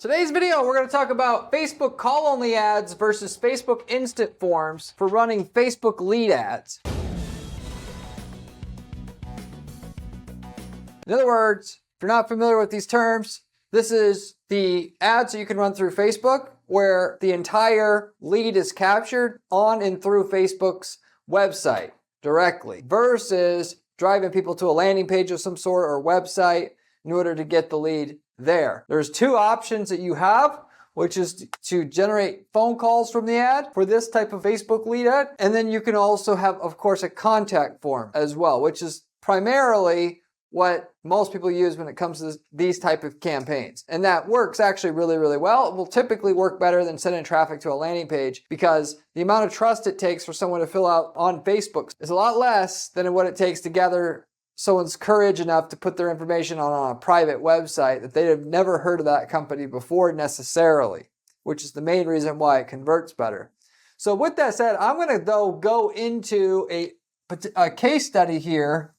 Today's video, we're going to talk about Facebook call-only ads versus Facebook instant forms for running Facebook lead ads. In other words, if you're not familiar with these terms, this is the ads that you can run through Facebook where the entire lead is captured on and through Facebook's website directly versus driving people to a landing page of some sort or website in order to get the lead there. There's two options that you have, which is to generate phone calls from the ad for this type of Facebook lead ad. And then you can also have, of course, a contact form as well, which is primarily what most people use when it comes to these type of campaigns. And that works actually really, really well. It will typically work better than sending traffic to a landing page because the amount of trust it takes for someone to fill out on Facebook is a lot less than what it takes to gather someone's courage enough to put their information on a private website that they have never heard of that company before necessarily, which is the main reason why it converts better. So with that said, I'm going to though go into a case study here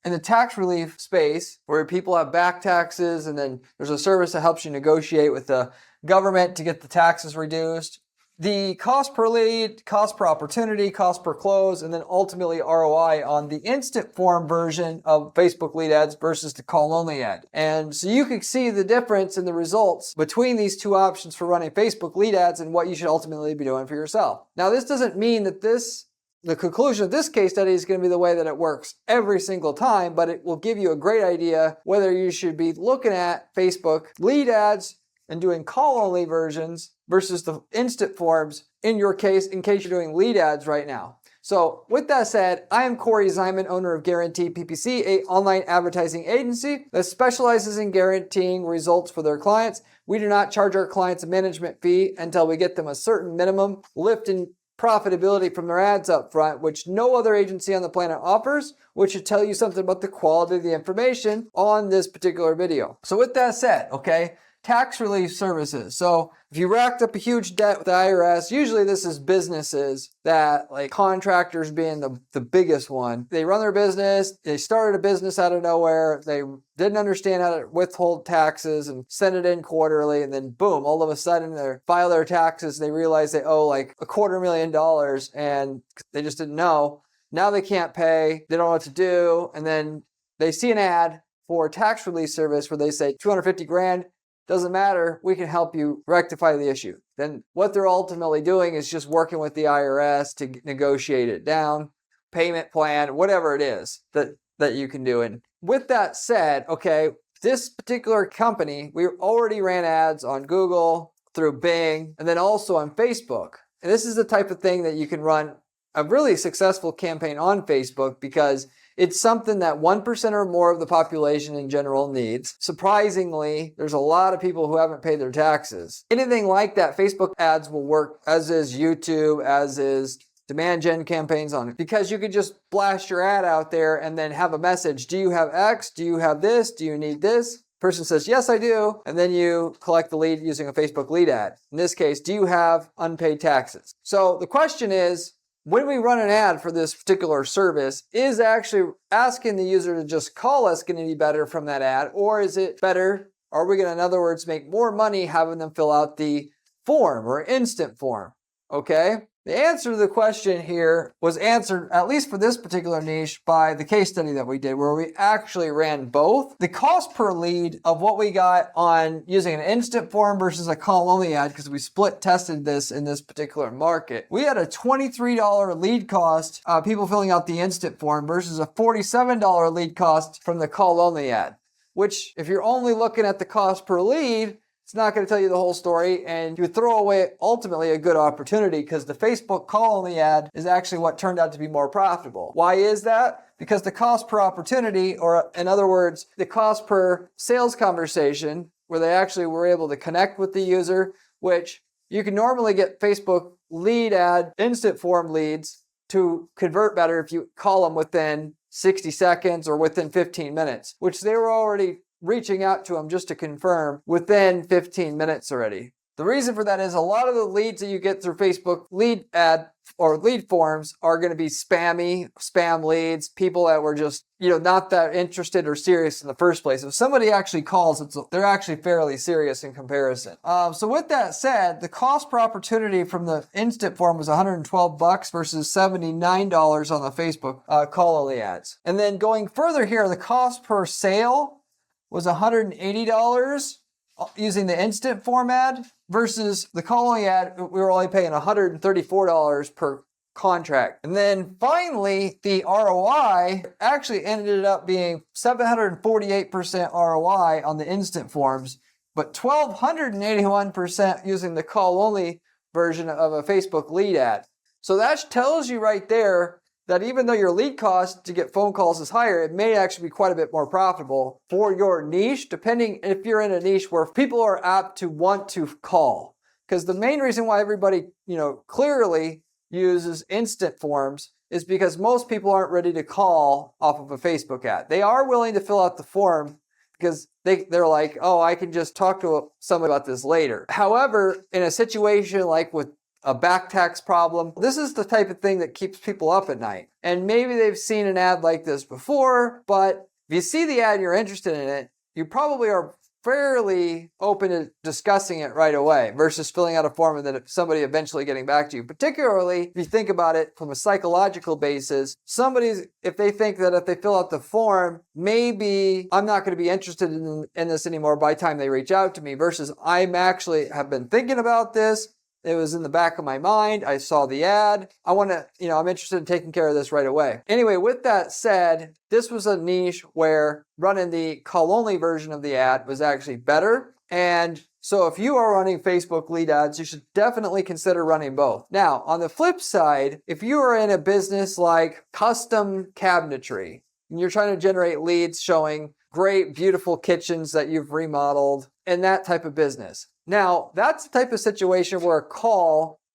in the tax relief space where people have back taxes and then there's a service that helps you negotiate with the government to get the taxes reduced. The cost per lead, cost per opportunity, cost per close, and then ultimately ROI on the instant form version of Facebook lead ads versus the call-only ad. And so you can see the difference in the results between these two options for running Facebook lead ads and what you should ultimately be doing for yourself. Now, this doesn't mean that the conclusion of this case study is going to be the way that it works every single time, but it will give you a great idea whether you should be looking at Facebook lead ads and doing call-only versions versus the instant forms in your case, in case you're doing lead ads right now. So with that said, I am Corey Zyman, owner of Guarantee PPC, an online advertising agency that specializes in guaranteeing results for their clients. We do not charge our clients a management fee until we get them a certain minimum lift in profitability from their ads up front, which no other agency on the planet offers, which should tell you something about the quality of the information on this particular video. So with that said, okay, tax relief services. So if you racked up a huge debt with the IRS, usually this is businesses that, like contractors being the biggest one. They run their business, they started a business out of nowhere, they didn't understand how to withhold taxes and send it in quarterly, and then boom, all of a sudden they file their taxes, they realize they owe like $250,000 and they just didn't know. Now they can't pay, they don't know what to do, and then they see an ad for a tax relief service where they say $250,000, doesn't matter, we can help you rectify the issue. Then what they're ultimately doing is just working with the IRS to negotiate it down, payment plan, whatever it is that you can do. And with that said, okay, this particular company, we already ran ads on Google, through Bing, and then also on Facebook. And this is the type of thing that you can run a really successful campaign on Facebook because it's something that 1% or more of the population in general needs. Surprisingly, there's a lot of people who haven't paid their taxes. Anything like that, Facebook ads will work, as is YouTube, as is demand gen campaigns on it. Because you could just blast your ad out there and then have a message. Do you have X? Do you have this? Do you need this? Person says, yes, I do. And then you collect the lead using a Facebook lead ad. In this case, do you have unpaid taxes? So the question is, when we run an ad for this particular service, is actually asking the user to just call us going to be better from that ad? Or is it better? Are we going to, in other words, make more money having them fill out the form or instant form? Okay. The answer to the question here was answered, at least for this particular niche, by the case study that we did where we actually ran both. The cost per lead of what we got on using an instant form versus a call-only ad, because we split tested this in this particular market. We had a $23 lead cost, people filling out the instant form versus a $47 lead cost from the call-only ad, which if you're only looking at the cost per lead, it's not going to tell you the whole story, and you throw away ultimately a good opportunity because the Facebook call-only ad is actually what turned out to be more profitable. Why is that? Because the cost per opportunity, or in other words, the cost per sales conversation, where they actually were able to connect with the user, which you can normally get Facebook lead ad, instant form leads to convert better if you call them within 60 seconds or within 15 minutes, which they were already reaching out to them just to confirm within 15 minutes already. The reason for that is a lot of the leads that you get through Facebook lead ad or lead forms are going to be spam leads, people that were just, not that interested or serious in the first place. If somebody actually calls, they're actually fairly serious in comparison. So with that said, the cost per opportunity from the instant form was $112 versus $79 on the Facebook call-only ads. And then going further here, the cost per sale was $180 using the instant form ad versus the call-only ad, we were only paying $134 per contract. And then finally, the ROI actually ended up being 748% ROI on the instant forms, but 1,281% using the call-only version of a Facebook lead ad. So that tells you right there that even though your lead cost to get phone calls is higher, it may actually be quite a bit more profitable for your niche, depending if you're in a niche where people are apt to want to call. Because the main reason why everybody, clearly uses instant forms is because most people aren't ready to call off of a Facebook ad. They are willing to fill out the form because they're like, oh, I can just talk to somebody about this later. However, in a situation like with a back tax problem, this is the type of thing that keeps people up at night. And maybe they've seen an ad like this before, but if you see the ad and you're interested in it, you probably are fairly open to discussing it right away versus filling out a form and then somebody eventually getting back to you. Particularly if you think about it from a psychological basis, if they think that if they fill out the form, maybe I'm not going to be interested in this anymore by the time they reach out to me versus I'm actually have been thinking about this. It was in the back of my mind. I saw the ad. I'm interested in taking care of this right away. Anyway, with that said, this was a niche where running the call-only version of the ad was actually better. And so if you are running Facebook lead ads, you should definitely consider running both. Now, on the flip side, if you are in a business like custom cabinetry, and you're trying to generate leads showing great, beautiful kitchens that you've remodeled and that type of business. Now, that's the type of situation where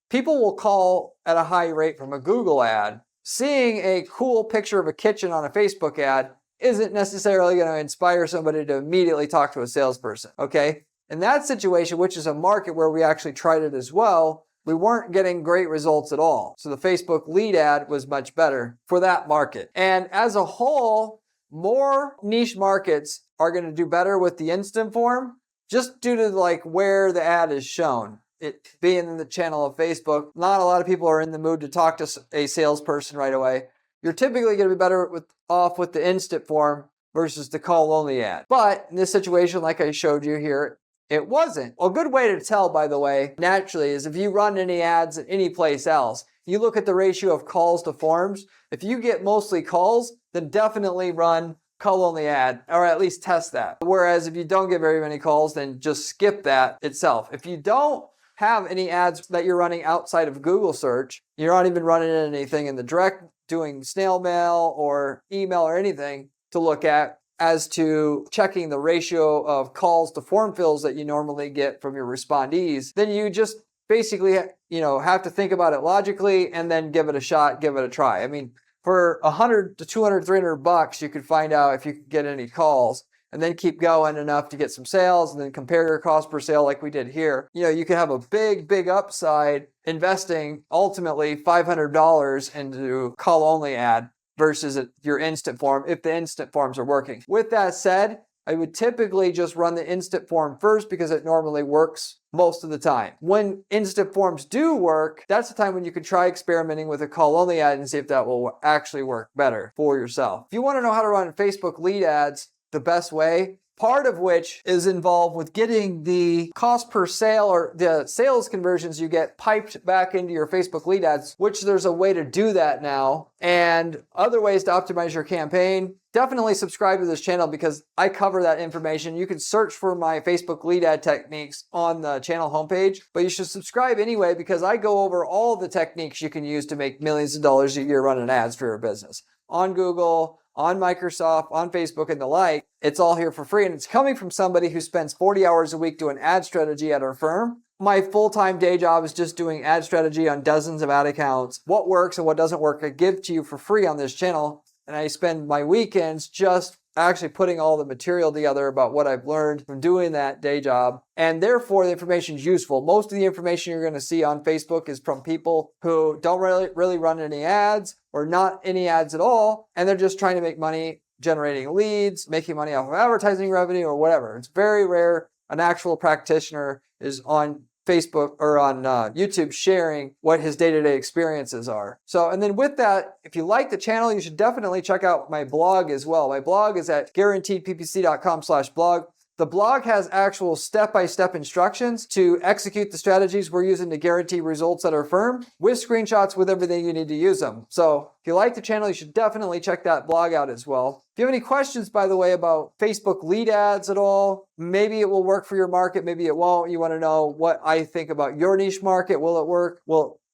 people will call at a high rate from a Google ad. Seeing a cool picture of a kitchen on a Facebook ad isn't necessarily going to inspire somebody to immediately talk to a salesperson, okay? In that situation, which is a market where we actually tried it as well, we weren't getting great results at all. So the Facebook lead ad was much better for that market. And as a whole, more niche markets are going to do better with the instant form just due to where the ad is shown. It being in the channel of Facebook, not a lot of people are in the mood to talk to a salesperson right away. You're typically going to be better off with the instant form versus the call-only ad. But in this situation, like I showed you here, it wasn't. A good way to tell, by the way, naturally, is if you run any ads at any place else, you look at the ratio of calls to forms. If you get mostly calls, then definitely run call-only ad, or at least test that. Whereas if you don't get very many calls, then just skip that itself. If you don't have any ads that you're running outside of Google search, you're not even running anything in the direct, doing snail mail or email or anything to look at as to checking the ratio of calls to form fills that you normally get from your respondees, then you just basically, have to think about it logically and then give it a shot, give it a try. I mean, for $100 to $200, $300, you could find out if you could get any calls and then keep going enough to get some sales and then compare your cost per sale like we did here. You could have a big upside investing ultimately $500 into call-only ad versus your instant form if the instant forms are working. With that said, I would typically just run the instant form first because it normally works most of the time. When instant forms do work, that's the time when you can try experimenting with a call-only ad and see if that will actually work better for yourself. If you want to know how to run Facebook lead ads the best way, part of which is involved with getting the cost per sale or the sales conversions you get piped back into your Facebook lead ads, which there's a way to do that now, and other ways to optimize your campaign. Definitely subscribe to this channel because I cover that information. You can search for my Facebook lead ad techniques on the channel homepage, but you should subscribe anyway because I go over all the techniques you can use to make millions of dollars a year running ads for your business. On Google, on Microsoft, on Facebook, and the like. It's all here for free, and it's coming from somebody who spends 40 hours a week doing ad strategy at our firm. My full-time day job is just doing ad strategy on dozens of ad accounts. What works and what doesn't work, I give to you for free on this channel, and I spend my weekends just actually putting all the material together about what I've learned from doing that day job. And therefore, the information is useful. Most of the information you're going to see on Facebook is from people who don't really run any ads or not any ads at all. And they're just trying to make money generating leads, making money off of advertising revenue or whatever. It's very rare an actual practitioner is on Facebook or on YouTube sharing what his day-to-day experiences are. So, and then with that, if you like the channel, you should definitely check out my blog as well. My blog is at guaranteedppc.com/blog. The blog has actual step-by-step instructions to execute the strategies we're using to guarantee results at our firm with screenshots with everything you need to use them. So if you like the channel, you should definitely check that blog out as well. If you have any questions, by the way, about Facebook lead ads at all, maybe it will work for your market, maybe it won't. You want to know what I think about your niche market. Will it work?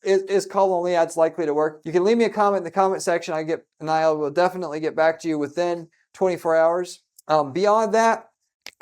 Is call-only ads likely to work? You can leave me a comment in the comment section. I will definitely get back to you within 24 hours. Beyond that,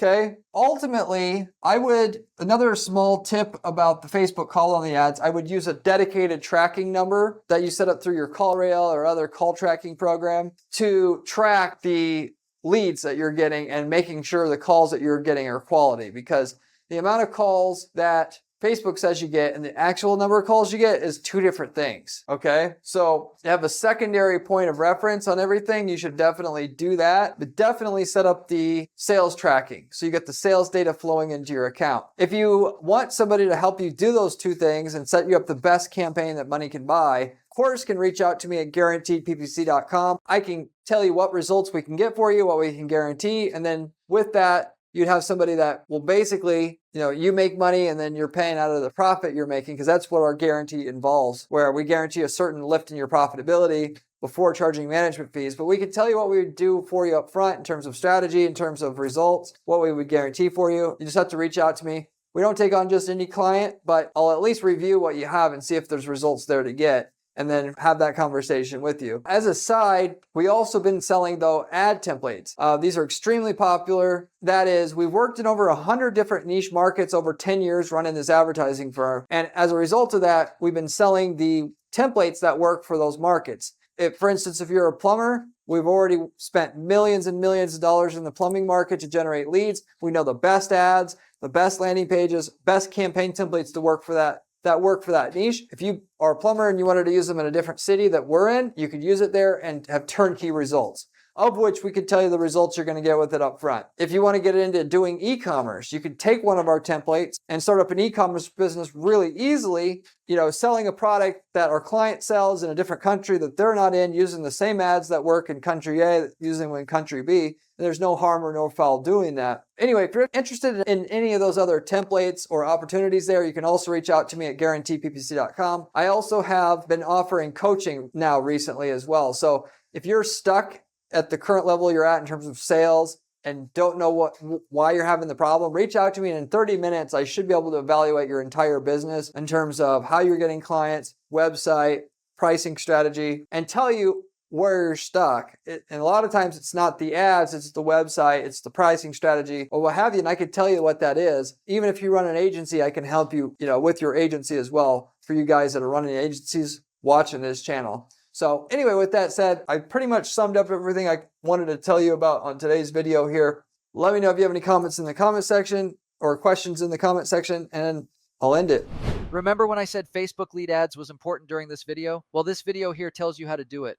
okay, ultimately, another small tip about the Facebook call-only ads, I would use a dedicated tracking number that you set up through your CallRail or other call tracking program to track the leads that you're getting and making sure the calls that you're getting are quality, because the amount of calls that Facebook says you get and the actual number of calls you get is two different things, okay? So you have a secondary point of reference on everything. You should definitely do that, but definitely set up the sales tracking so you get the sales data flowing into your account. If you want somebody to help you do those two things and set you up the best campaign that money can buy, of course, can reach out to me at guaranteedppc.com. I can tell you what results we can get for you, what we can guarantee, and then with that, you'd have somebody that will basically, you make money and then you're paying out of the profit you're making, because that's what our guarantee involves, where we guarantee a certain lift in your profitability before charging management fees. But we can tell you what we would do for you up front in terms of strategy, in terms of results, what we would guarantee for you. You just have to reach out to me. We don't take on just any client, but I'll at least review what you have and see if there's results there to get, and then have that conversation with you. As a side, we also been selling, though, ad templates. These are extremely popular. That is, we've worked in over 100 different niche markets over 10 years running this advertising firm. And as a result of that, we've been selling the templates that work for those markets. For instance, if you're a plumber, we've already spent millions and millions of dollars in the plumbing market to generate leads. We know the best ads, the best landing pages, best campaign templates to work for that work for that niche. If you are a plumber and you wanted to use them in a different city that we're in, you could use it there and have turnkey results, of which we could tell you the results you're going to get with it up front. If you want to get into doing e-commerce, you could take one of our templates and start up an e-commerce business really easily, selling a product that our client sells in a different country that they're not in, using the same ads that work in country A, using them in country B. There's no harm or no foul doing that. Anyway, if you're interested in any of those other templates or opportunities there, you can also reach out to me at guaranteedppc.com. I also have been offering coaching now recently as well. So if you're stuck at the current level you're at in terms of sales and don't know why you're having the problem, reach out to me, and in 30 minutes, I should be able to evaluate your entire business in terms of how you're getting clients, website, pricing strategy, and tell you where you're stuck. And a lot of times it's not the ads, it's the website, it's the pricing strategy, or what have you. And I can tell you what that is. Even if you run an agency, I can help you, with your agency as well, for you guys that are running agencies watching this channel. So anyway, with that said, I pretty much summed up everything I wanted to tell you about on today's video here. Let me know if you have any comments in the comment section or questions in the comment section, and I'll end it. Remember when I said Facebook lead ads was important during this video? Well, this video here tells you how to do it.